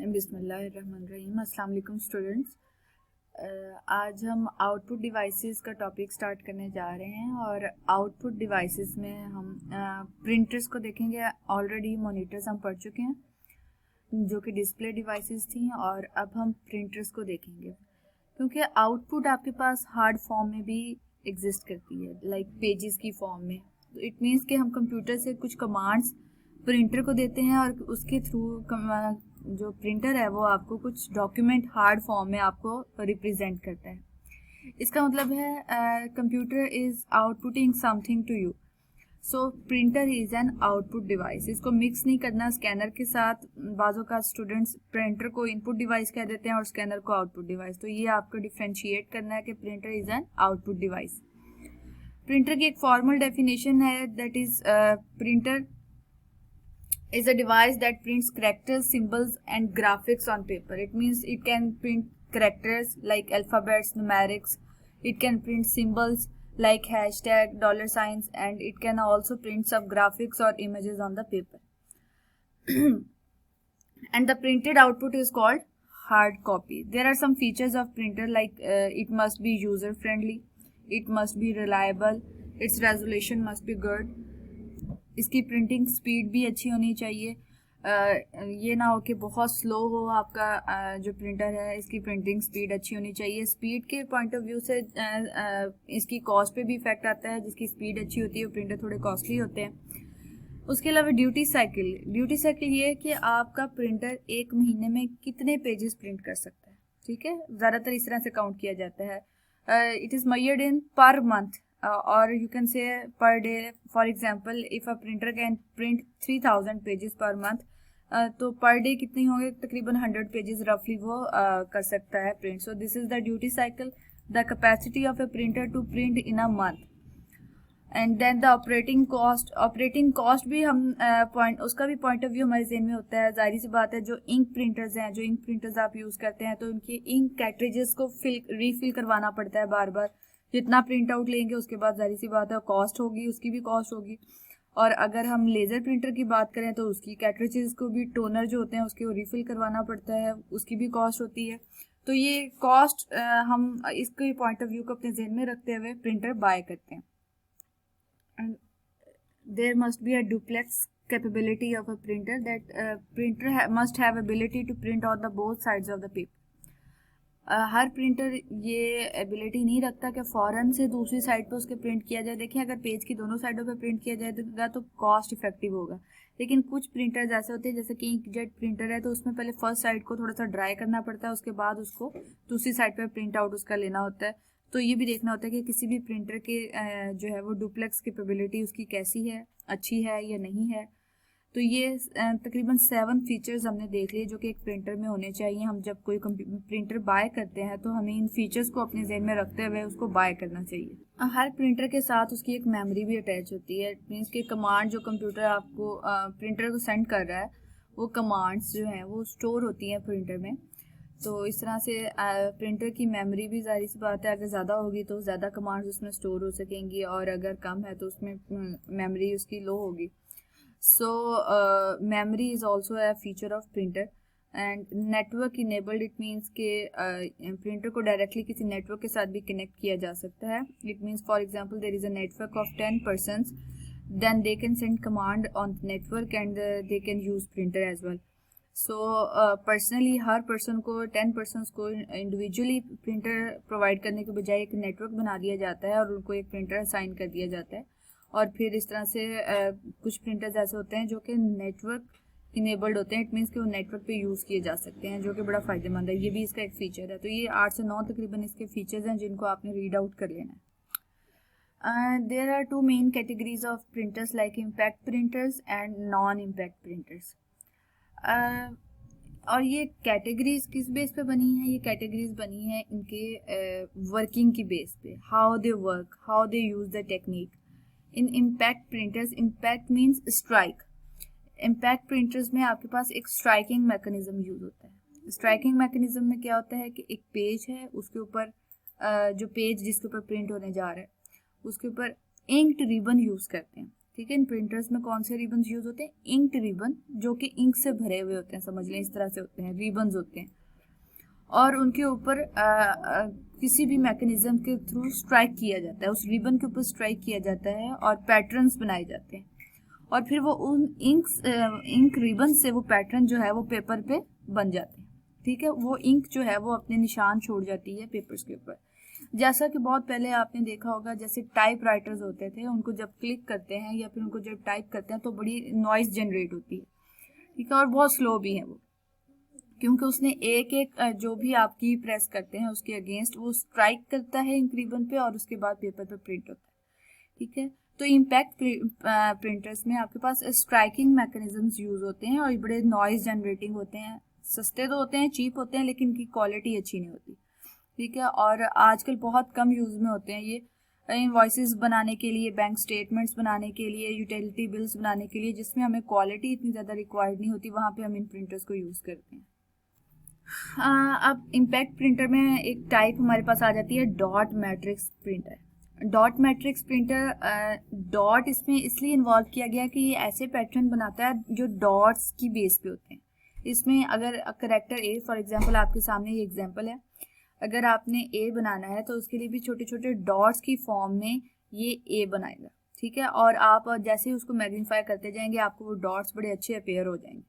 बिस्मिल्लाहिर्रहमानिर्रहीम। अस्सलाम वालेकुम स्टूडेंट्स। आज हम आउटपुट डिवाइसेस का टॉपिक स्टार्ट करने जा रहे हैं और आउटपुट डिवाइसेस में हम प्रिंटर्स को देखेंगे। ऑलरेडी मॉनिटर्स हम पढ़ चुके हैं जो कि डिस्प्ले डिवाइसेस थी, और अब हम प्रिंटर्स को देखेंगे क्योंकि आउटपुट आपके पास हार्ड फॉर्म में भी एग्जिस्ट करती है, लाइक पेजेस की फॉर्म में। तो इट मीन्स कि हम कंप्यूटर से कुछ कमांड्स प्रिंटर को देते हैं और उसके थ्रू जो प्रिंटर है वो आपको कुछ डॉक्यूमेंट हार्ड फॉर्म में आपको रिप्रेजेंट करता है। इसका मतलब है computer is outputting something to you, so printer is an output device. इसको मिक्स नहीं करना स्कैनर के साथ। बाज़ों का स्टूडेंट्स प्रिंटर को इनपुट डिवाइस कह देते हैं और स्कैनर को आउटपुट डिवाइस, तो ये आपको डिफ्रेंशिएट करना है कि printer is an output device. Printer की एक फॉर्मल डेफिनेशन है, that is printer is a device that prints characters, symbols and graphics on paper. It means it can print characters like alphabets, numerics. It can print symbols like hashtag, dollar signs, and it can also print some graphics or images on the paper. And the printed output is called hard copy. There are some features of printer like it must be user friendly, it must be reliable, its resolution must be good, इसकी printing speed भी अच्छी होनी चाहिए। ये ना हो कि बहुत स्लो हो आपका जो प्रिंटर है, इसकी प्रिंटिंग स्पीड अच्छी होनी चाहिए। स्पीड के पॉइंट ऑफ व्यू से इसकी कॉस्ट पे भी इफेक्ट आता है। जिसकी स्पीड अच्छी होती है वो प्रिंटर थोड़े कॉस्टली होते हैं। उसके अलावा ड्यूटी साइकिल ये है कि आपका प्रिंटर एक महीने में कितने पेजेस प्रिंट कर सकता है। ठीक है, ज़्यादातर इस तरह से काउंट किया जाता है। It is measured in per month or you can say per day. For example, if a printer can print 3000 pages per month, तो पर डे कितनी होंगे, तकरीबन 100 पेजेस रफली वो कर सकता है print. So this is the duty cycle, the capacity of a printer to print in a month. And then the operating cost भी हम उसका भी पॉइंट ऑफ व्यू हमारे ज़हन में होता है। जाहिर सी बात है, जो इंक प्रिंटर्स आप यूज़ करते हैं तो उनकी इंक कैट्रिजेस को रीफिल करवाना पड़ता है बार बार। जितना प्रिंट आउट लेंगे उसके बाद जाहिर सी बात है कॉस्ट होगी, उसकी भी कॉस्ट होगी। और अगर हम लेज़र प्रिंटर की बात करें तो उसकी कैट्रिजेस को भी, टोनर जो होते हैं उसके वो रिफिल करवाना पड़ता है, उसकी भी कॉस्ट होती है। तो ये कॉस्ट हम इसके पॉइंट ऑफ व्यू को अपने जहन में रखते हुए प्रिंटर बाय करते हैं। And there must be a duplex capability of a printer, that printer must have ability to print on the both sides of the paper. हर प्रिंटर ये एबिलिटी नहीं रखता कि फ़ौरन से दूसरी साइड पे उसके प्रिंट किया जाए। देखिए, अगर पेज की दोनों साइडों पे प्रिंट किया जाएगा तो कॉस्ट इफेक्टिव होगा, लेकिन कुछ प्रिंटर्स ऐसे होते हैं जैसे कि इंकजेट प्रिंटर है, तो उसमें पहले फर्स्ट साइड को थोड़ा सा ड्राई करना पड़ता है, उसके बाद उसको दूसरी साइड पे प्रिंट आउट उसका लेना होता है। तो ये भी देखना होता है कि किसी भी प्रिंटर के जो है वो डुप्लेक्स कैपेबिलिटी उसकी कैसी है, अच्छी है या नहीं है। तो ये तकरीबन 7 फीचर्स हमने देख लिए जो कि एक प्रिंटर में होने चाहिए। हम जब कोई प्रिंटर बाय करते हैं तो हमें इन फीचर्स को अपने जहन में रखते हुए उसको बाय करना चाहिए। हर प्रिंटर के साथ उसकी एक मेमोरी भी अटैच होती है। इट मीन्स कि कमांड जो कंप्यूटर आपको प्रिंटर को सेंड कर रहा है, वो कमांड्स जो हैं वो स्टोर होती हैं प्रिंटर में। तो इस तरह से प्रिंटर की मेमोरी भी जाहिर सी बात है, अगर ज़्यादा होगी तो ज़्यादा कमांड्स उसमें स्टोर हो सकेंगी, और अगर कम है तो उसमें मेमोरी उसकी लो होगी। So memory is also a feature of printer and network enabled. It means कि printer को directly किसी network के साथ भी connect किया जा सकता है। It means for example there is a network of 10 persons, then they can send command on network and they can use printer as well. So personally her person को 10 persons को individually printer provide करने के बजाय एक network बना दिया जाता है और उनको एक printer assign कर दिया जाता है। और फिर इस तरह से कुछ प्रिंटर्स ऐसे होते हैं जो कि नेटवर्क इनेबल्ड होते हैं। इट मीन्स कि वो नेटवर्क पे यूज़ किए जा सकते हैं, जो कि बड़ा फ़ायदेमंद है। ये भी इसका एक फ़ीचर है। तो ये 8 से 9 तकरीबन इसके फीचर्स हैं जिनको आपने रीड आउट कर लेना है। There are 2 main categories of printers like impact printers and non impact printers. और ये कैटेगरीज किस बेस पे बनी है? ये कैटेगरीज बनी है इनके वर्किंग की बेस पे, how they work, how they use the technique. In impact printers, impact means strike. Impact printers में आपके पास एक स्ट्राइकिंग मैकेनिज्म यूज होता है। स्ट्राइकिंग मैकेनिज्म में क्या होता है कि एक पेज है, उसके ऊपर जो पेज जिसके ऊपर प्रिंट होने जा रहा है उसके ऊपर इंक्ड रिबन यूज़ करते हैं। ठीक है, इन प्रिंटर्स में कौन से रिबन्स यूज होते हैं? इंक रिबन, जो कि इंक से भरे हुए होते हैं, समझ लें इस तरह से होते हैं, रिबन्स होते हैं, और उनके ऊपर किसी भी मैकेनिज्म के थ्रू स्ट्राइक किया जाता है, उस रिबन के ऊपर स्ट्राइक किया जाता है और पैटर्न्स बनाए जाते हैं, और फिर वो उन इंक रिबन से वो पैटर्न जो है वो पेपर पे बन जाते हैं। ठीक है, वो इंक जो है वो अपने निशान छोड़ जाती है पेपर्स के ऊपर। जैसा कि बहुत पहले आपने देखा होगा, जैसे टाइप राइटर्स होते थे, उनको जब क्लिक करते हैं या फिर उनको जब टाइप करते हैं तो बड़ी नॉइस जनरेट होती है। ठीक है, और बहुत स्लो भी है वो, क्योंकि उसने एक एक जो भी आप की प्रेस करते हैं उसके अगेंस्ट वो स्ट्राइक करता है इंक रिबन पे, और उसके बाद पेपर पे प्रिंट होता है। ठीक है, तो इम्पैक्ट प्रिंटर्स में आपके पास स्ट्राइकिंग मैकेनिज्म्स यूज होते हैं और ये बड़े नॉइज जनरेटिंग होते हैं, सस्ते तो होते हैं, चीप होते हैं, लेकिन इनकी क्वालिटी अच्छी नहीं होती। ठीक है, और आजकल बहुत कम यूज में होते हैं ये, इनवॉइसेस बनाने के लिए, बैंक स्टेटमेंट्स बनाने के लिए, यूटिलिटी बिल्स बनाने के लिए, जिसमें हमें क्वालिटी इतनी ज़्यादा रिक्वायर्ड नहीं होती, वहाँ पे हम इन प्रिंटर्स को यूज़ करते हैं। अब इम्पैक्ट प्रिंटर में एक टाइप हमारे पास आ जाती है dot matrix printer. Dot matrix printer, dot इसमें इसलिए इन्वॉल्व किया गया कि ये ऐसे पैटर्न बनाता है जो डॉट्स की बेस पे होते हैं। इसमें अगर करेक्टर ए, फॉर एग्जांपल आपके सामने ये एग्जांपल है, अगर आपने ए बनाना है तो उसके लिए भी छोटे छोटे डॉट्स की फॉर्म में ये ए बनाएगा। ठीक है, और आप जैसे ही उसको मैग्नीफाई करते जाएंगे आपको वो डॉट्स बड़े अच्छे अपेयर हो जाएंगे।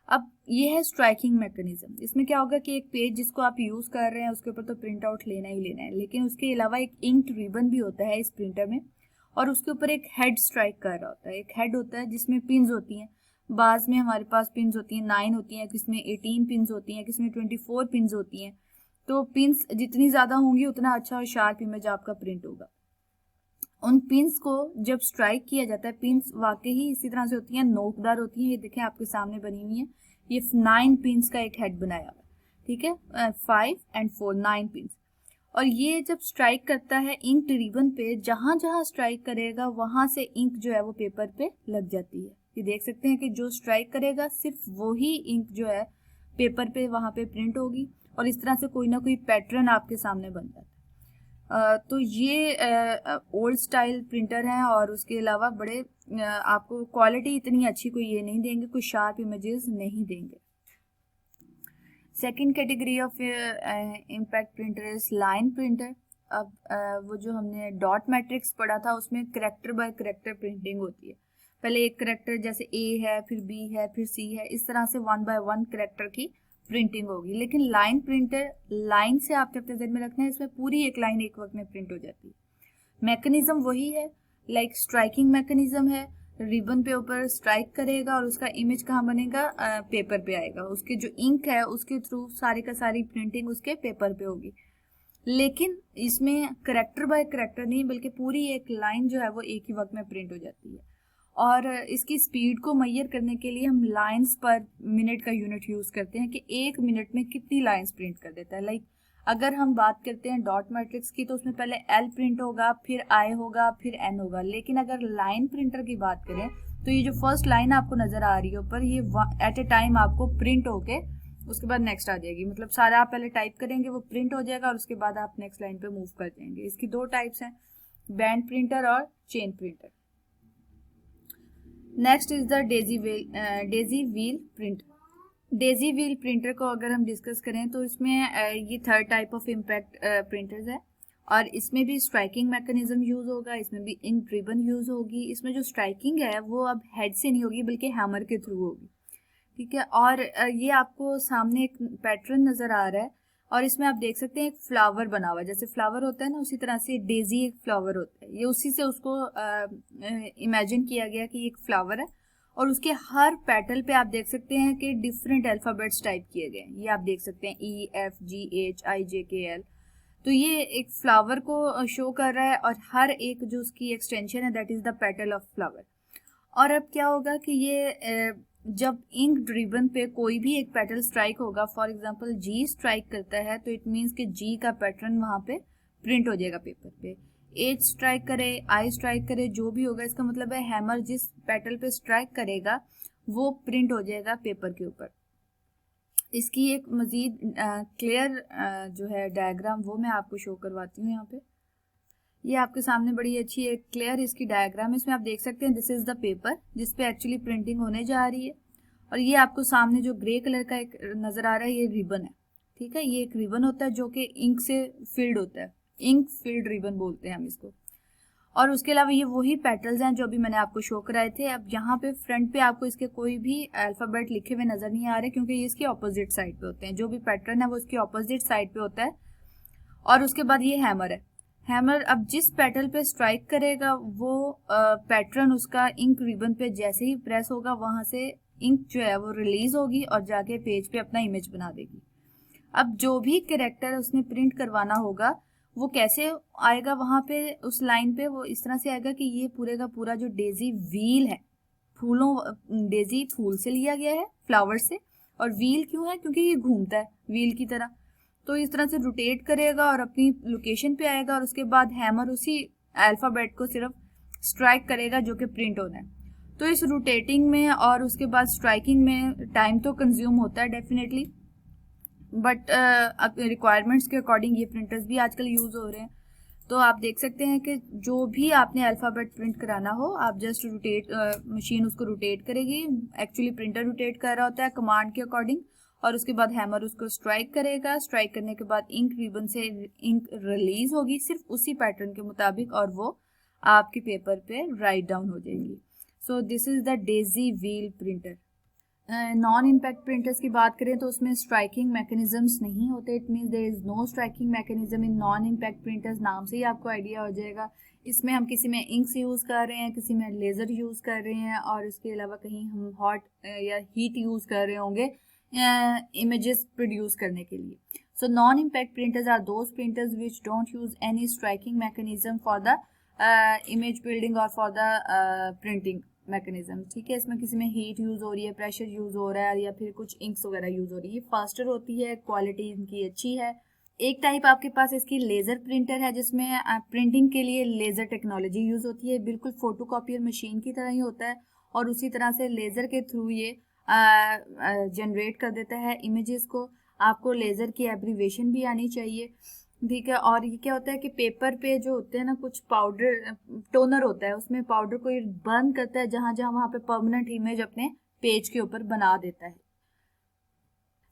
अब ये है स्ट्राइकिंग मैकेनिज्म। इसमें क्या होगा कि एक पेज जिसको आप यूज कर रहे हैं उसके ऊपर तो प्रिंट आउट लेना ही लेना है, लेकिन उसके अलावा एक इंक्ड रिबन भी होता है इस प्रिंटर में, और उसके ऊपर एक हेड स्ट्राइक कर रहा होता है। एक हेड होता है जिसमें पिन्स होती हैं, बाज में हमारे पास पिन्स होती हैं 9 होती हैं, किसमें 18 पिन्स होती हैं, किसमें 24 पिन्स होती हैं। तो पिन्स जितनी ज्यादा होंगी उतना अच्छा और शार्प इमेज आपका प्रिंट होगा। उन पिन्स को जब स्ट्राइक किया जाता है, पिन्स वाकई ही इसी तरह से होती हैं, नोकदार होती हैं, ये देखें आपके सामने बनी हुई है, ये 9 पिन्स का एक हेड बनाया हुआ। ठीक है, 5 and 4 9 पिन्स, और ये जब स्ट्राइक करता है इंक रिबन पे, जहां जहां स्ट्राइक करेगा वहां से इंक जो है वो पेपर पे लग जाती है। ये देख सकते हैं कि जो स्ट्राइक करेगा सिर्फ वही इंक जो है पेपर पे वहां पे प्रिंट होगी, और इस तरह से कोई ना कोई पैटर्न आपके सामने बन जाता है। तो ये ओल्ड स्टाइल प्रिंटर हैं, और उसके अलावा बड़े आपको क्वालिटी इतनी अच्छी कोई ये नहीं देंगे, कोई शार्प इमेजेस नहीं देंगे। Second category of impact printer is line printer. अब वो जो हमने डॉट मैट्रिक्स पढ़ा था उसमें करेक्टर बाय करेक्टर प्रिंटिंग होती है। पहले एक करेक्टर जैसे ए है, फिर बी है, फिर सी है, इस तरह से 1 by 1 करेक्टर की प्रिंटिंग होगी। लेकिन लाइन प्रिंटर, लाइन से आपके अपने ध्यान में रखना है, इसमें पूरी एक लाइन एक वक्त में प्रिंट हो जाती है। मैकेनिज्म वही है, लाइक स्ट्राइकिंग मैकेनिज्म है, रिबन पे ऊपर स्ट्राइक करेगा और उसका इमेज कहाँ बनेगा? पेपर पे आएगा, उसके जो इंक है उसके थ्रू सारी का सारी प्रिंटिंग उसके पेपर पे होगी। लेकिन इसमें करेक्टर बाय करेक्टर नहीं, बल्कि पूरी एक लाइन जो है वो एक ही वक्त में प्रिंट हो जाती है। और इसकी स्पीड को मैयर करने के लिए हम लाइंस पर मिनट का यूनिट यूज करते हैं कि 1 मिनट में कितनी लाइंस प्रिंट कर देता है। लाइक अगर हम बात करते हैं डॉट मैट्रिक्स की तो उसमें पहले एल प्रिंट होगा, फिर आई होगा, फिर एन होगा। लेकिन अगर लाइन प्रिंटर की बात करें तो ये जो फर्स्ट लाइन आपको नजर आ रही है ऊपर, ये एट ए टाइम आपको प्रिंट होके उसके बाद नेक्स्ट आ जाएगी। मतलब सारा आप पहले टाइप करेंगे, वो प्रिंट हो जाएगा और उसके बाद आप नेक्स्ट लाइन पे मूव कर जाएंगे। इसकी 2 टाइप्स हैं, बैंड प्रिंटर और chain printer. Next is the daisy wheel printer. Daisy wheel printer को अगर हम डिस्कस करें तो इसमें ये 3rd type of impact printers है, और इसमें भी स्ट्राइकिंग मैकेनिज्म यूज होगा, इसमें भी इंक रिबन यूज होगी। इसमें जो स्ट्राइकिंग है वो अब हेड से नहीं होगी बल्कि हैमर के थ्रू होगी। ठीक है, और ये आपको सामने एक पैटर्न नजर आ रहा है, और इसमें आप देख सकते हैं एक फ्लावर बना हुआ है, जैसे फ्लावर होता है ना उसी तरह से डेजी एक फ्लावर होता है। ये उसी से उसको इमेजिन किया गया कि एक फ्लावर है, और उसके हर पेटल पे आप देख सकते हैं कि डिफरेंट अल्फाबेट्स टाइप किए गए हैं। ये आप देख सकते हैं EFGHIJKL। तो ये एक फ्लावर को शो कर रहा है, और हर एक जो उसकी एक्सटेंशन है that is the petal of flower. और अब क्या होगा कि ये जब इंक रिबन पे कोई भी एक पेटल स्ट्राइक होगा, फॉर एग्जांपल जी स्ट्राइक करता है तो इट मीन्स कि जी का पैटर्न वहां पे प्रिंट हो जाएगा पेपर पे। एच स्ट्राइक करे, आई स्ट्राइक करे, जो भी होगा, इसका मतलब है हैमर जिस पेटल पे स्ट्राइक करेगा वो प्रिंट हो जाएगा पेपर के ऊपर। इसकी एक मजीद क्लियर जो है डायग्राम वो मैं आपको शो करवाती हूँ यहाँ पे। ये आपके सामने बड़ी अच्छी एक क्लियर इसकी डायग्राम है, इसमें आप देख सकते हैं दिस इज द पेपर जिस पे एक्चुअली प्रिंटिंग होने जा रही है। और ये आपको सामने जो ग्रे कलर का एक नजर आ रहा है ये रिबन है, ठीक है। ये एक रिबन होता है जो कि इंक से फिल्ड होता है, इंक फिल्ड रिबन बोलते हैं हम इसको। और उसके अलावा ये वही पेटल्स हैं जो अभी मैंने आपको शो कराए थे। अब यहाँ पे फ्रंट पे आपको इसके कोई भी अल्फाबेट लिखे हुए नजर नहीं आ रहे क्योंकि ये इसके ऑपोजिट साइड पे होते हैं, जो भी पैटर्न है वो इसके ऑपोजिट साइड पे होता है। और उसके बाद ये हैमर है, हैमर अब जिस पेटल पे स्ट्राइक करेगा वो पैटर्न उसका इंक रिबन पे जैसे ही प्रेस होगा वहां से इंक जो है वो रिलीज होगी और जाके पेज पे अपना इमेज बना देगी। अब जो भी कैरेक्टर उसने प्रिंट करवाना होगा वो कैसे आएगा वहां पे उस लाइन पे, वो इस तरह से आएगा कि ये पूरे का पूरा जो डेजी व्हील है, फूलों, डेजी फूल से लिया गया है, फ्लावर से। और व्हील क्यों है? क्योंकि ये घूमता है व्हील की तरह, तो इस तरह से रोटेट करेगा और अपनी लोकेशन पे आएगा। और उसके बाद हैमर उसी अल्फाबेट को सिर्फ स्ट्राइक करेगा जो कि प्रिंट होना है। तो इस रोटेटिंग में और उसके बाद स्ट्राइकिंग में टाइम तो कंज्यूम होता है डेफिनेटली, बट रिक्वायरमेंट्स के अकॉर्डिंग ये प्रिंटर्स भी आजकल यूज हो रहे हैं। तो आप देख सकते हैं कि जो भी आपने अल्फाबेट प्रिंट कराना हो आप जस्ट रोटेट, मशीन उसको रोटेट करेगी, एक्चुअली प्रिंटर रोटेट कर रहा होता है कमांड के अकॉर्डिंग। और उसके बाद हैमर उसको स्ट्राइक करेगा, स्ट्राइक करने के बाद इंक रिबन से इंक रिलीज होगी सिर्फ उसी पैटर्न के मुताबिक और वो आपके पेपर पे राइट डाउन हो जाएंगी। So this is the daisy wheel printer. Non impact printers की बात करें तो उसमें स्ट्राइकिंग मैकेनिज्म्स नहीं होते, it means there is no striking mechanism in non impact printers. नाम से ही आपको आइडिया हो जाएगा, इसमें हम किसी में इंक्स यूज कर रहे हैं, किसी में लेजर यूज कर रहे हैं और इसके अलावा कहीं हम हॉट या हीट यूज कर रहे होंगे images प्रोड्यूस करने के लिए। So non-impact printers are those printers which don't use any striking mechanism for the image building or for the printing mechanism, ठीक है। इसमें किसी में हीट यूज हो रही है, प्रेशर यूज हो रहा है या फिर कुछ इंक्स वगैरह यूज हो रही है, फास्टर होती है, क्वालिटी इनकी अच्छी है। एक टाइप आपके पास इसकी लेजर प्रिंटर है जिसमें प्रिंटिंग के लिए लेजर टेक्नोलॉजी यूज होती है, बिल्कुल फोटोकॉपियर मशीन की तरह ही होता है और उसी तरह से लेजर के थ्रू ये जनरेट कर देता है इमेजेस को। आपको लेजर की एब्रीवेशन भी आनी चाहिए, ठीक है। और ये क्या होता है कि पेपर पे जो होते हैं ना कुछ पाउडर टोनर होता है, उसमें पाउडर को ये बर्न करता है जहां जहां वहां पे परमानेंट इमेज अपने पेज के ऊपर बना देता है।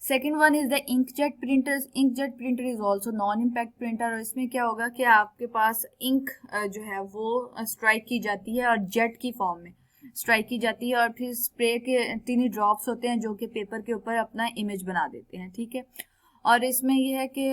Second one is the inkjet printers. Inkjet printer is also non impact printer और इसमें क्या होगा कि आपके पास इंक जो है वो स्ट्राइक की जाती है और जेट की फॉर्म में स्ट्राइक की जाती है और फिर स्प्रे के टीनी ड्रॉप्स होते हैं जो कि पेपर के ऊपर अपना इमेज बना देते हैं, ठीक है। और इसमें यह है कि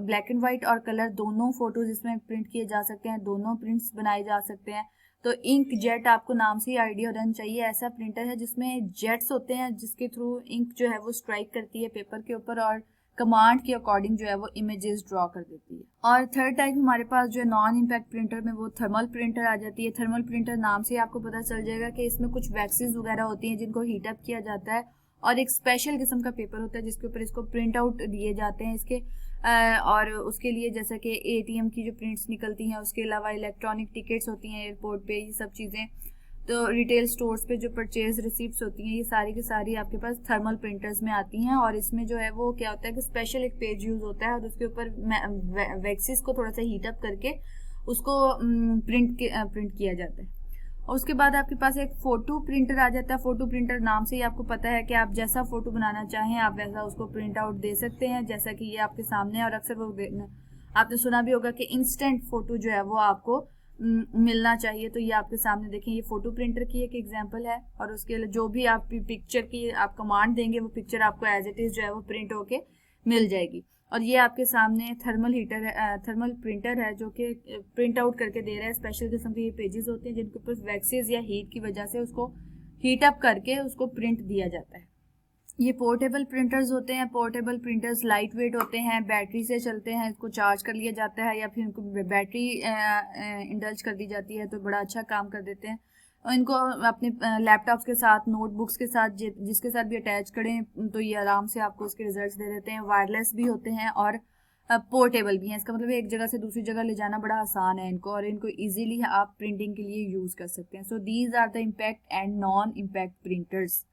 ब्लैक एंड व्हाइट और कलर दोनों फोटोज इसमें प्रिंट किए जा सकते हैं, दोनों प्रिंट्स बनाए जा सकते हैं। तो इंक जेट आपको नाम से ही आइडिया होना चाहिए, ऐसा प्रिंटर है जिसमें जेट्स होते हैं जिसके थ्रू इंक जो है वो स्ट्राइक करती है पेपर के ऊपर और कमांड के अकॉर्डिंग जो है वो इमेजेस ड्रॉ कर देती है। और थर्ड टाइप हमारे पास जो है नॉन इम्पैक्ट प्रिंटर में वो थर्मल प्रिंटर आ जाती है। थर्मल प्रिंटर नाम से आपको पता चल जाएगा कि इसमें कुछ वैक्सेस वगैरह होती हैं जिनको हीटअप किया जाता है और एक स्पेशल किस्म का पेपर होता है जिसके ऊपर इसको प्रिंट आउट दिए जाते हैं इसके और उसके लिए जैसा कि एटीएम की जो प्रिंट्स निकलती हैं, उसके अलावा इलेक्ट्रॉनिक टिकट्स होती हैं एयरपोर्ट पे, ये सब चीज़ें, तो रिटेल स्टोर्स पे जो परचेज रिसिप्ट्स होती हैं ये सारी की सारी आपके पास थर्मल प्रिंटर्स में आती हैं। और इसमें जो है वो क्या होता है कि स्पेशल एक पेज यूज होता है और उसके ऊपर वैक्सेस को थोड़ा सा हीटअप करके उसको प्रिंट किया जाता है। और उसके बाद आपके पास एक फोटो प्रिंटर आ जाता है। फोटो प्रिंटर नाम से ही आपको पता है कि आप जैसा फोटो बनाना चाहें आप वैसा उसको प्रिंट आउट दे सकते हैं, जैसा कि ये आपके सामने। और अक्सर वो आपने सुना भी होगा कि इंस्टेंट फोटो जो है वो आपको मिलना चाहिए, तो ये आपके सामने देखें ये फोटो प्रिंटर की एक एग्जांपल है। और उसके लिए जो भी आप पिक्चर की आप कमांड देंगे वो पिक्चर आपको एज इट इज जो है वो प्रिंट होके मिल जाएगी। और ये आपके सामने थर्मल प्रिंटर है जो कि प्रिंट आउट करके दे रहा है। स्पेशल किस्म के ये पेजेस होते हैं जिनके ऊपर वैक्सेस या हीट की वजह से उसको हीट अप करके उसको प्रिंट दिया जाता है। ये पोर्टेबल प्रिंटर्स होते हैं। पोर्टेबल प्रिंटर्स लाइट वेट होते हैं, बैटरी से चलते हैं, इसको चार्ज कर लिया जाता है या फिर इनको बैटरी इंडल्ज कर दी जाती है तो बड़ा अच्छा काम कर देते हैं। इनको अपने लैपटॉप्स के साथ, नोटबुक्स के साथ, जिसके साथ भी अटैच करें तो ये आराम से आपको उसके रिजल्ट्स दे देते हैं। वायरलेस भी होते हैं और पोर्टेबल भी हैं। इसका मतलब एक जगह से दूसरी जगह ले जाना बड़ा आसान है इनको, और इनको इजीली आप प्रिंटिंग के लिए यूज कर सकते हैं। So these are the impact and non impact printers.